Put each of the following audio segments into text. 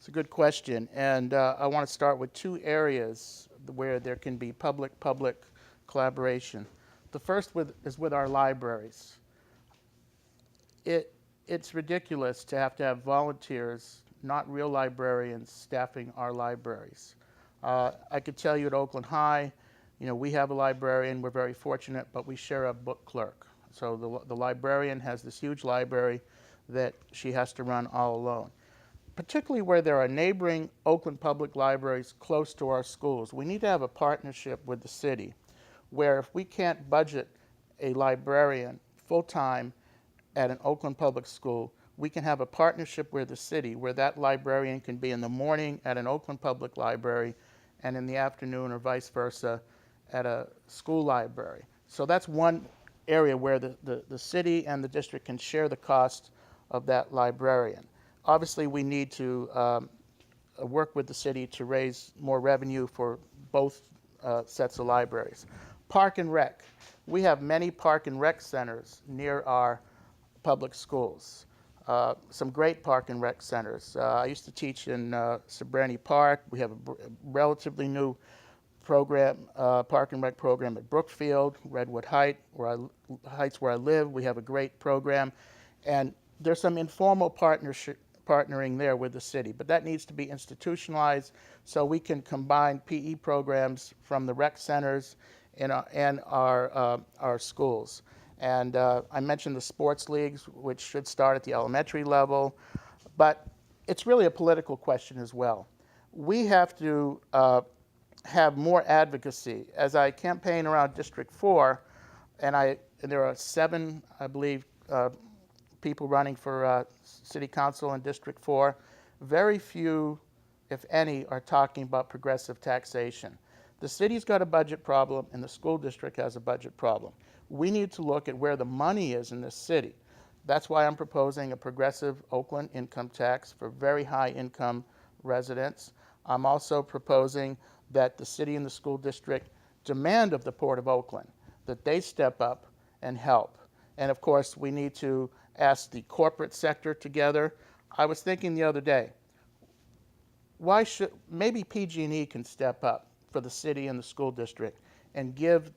It's a good question, and I want to start with two areas where there can be public-public collaboration. The first is with our libraries. It's ridiculous to have volunteers, not real librarians, staffing our libraries. I could tell you at Oakland High, we have a librarian, we're very fortunate, but we share a book clerk. So the librarian has this huge library that she has to run all alone. Particularly where there are neighboring Oakland public libraries close to our schools, we need to have a partnership with the city where if we can't budget a librarian full-time at an Oakland public school, we can have a partnership with the city where that librarian can be in the morning at an Oakland public library and in the afternoon or vice versa at a school library. So that's one area where the city and the district can share the cost of that librarian. Obviously, we need to work with the city to raise more revenue for both sets of libraries. Park and Rec. We have many park and rec centers near our public schools. Some great park and rec centers. I used to teach in Sobrani Park. We have a relatively new program, park and rec program at Brookfield, Redwood Heights, where I live. We have a great program, and there's some informal partnering there with the city, but that needs to be institutionalized so we can combine PE programs from the rec centers and our schools. And I mentioned the sports leagues, which should start at the elementary level, but it's really a political question as well. We have to have more advocacy. As I campaign around District 4, and there are 7, I believe, people running for City Council in District 4, very few, if any, are talking about progressive taxation. The city's got a budget problem and the school district has a budget problem. We need to look at where the money is in this city. That's why I'm proposing a progressive Oakland income tax for very high income residents. I'm also proposing that the city and the school district demand of the Port of Oakland that they step up and help. And of course, we need to ask the corporate sector together. I was thinking the other day, maybe PG&E can step up for the city and the school district and give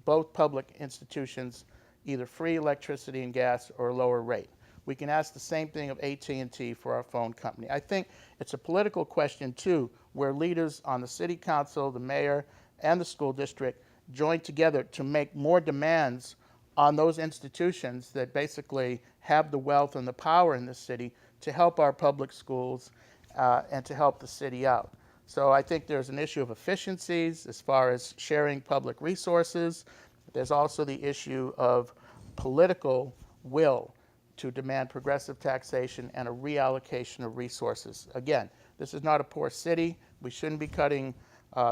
both public institutions either free electricity and gas or a lower rate. We can ask the same thing of AT&T for our phone company. I think it's a political question too, where leaders on the city council, the mayor, and the school district join together to make more demands on those institutions that basically have the wealth and the power in this city to help our public schools and to help the city out. So I think there's an issue of efficiencies as far as sharing public resources. There's also the issue of political will to demand progressive taxation and a reallocation of resources. Again, this is not a poor city. We shouldn't be cutting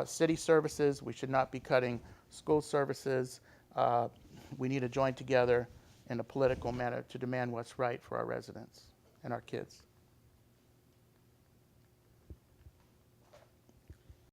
city services. We should not be cutting school services. We need to join together in a political manner to demand what's right for our residents and our kids.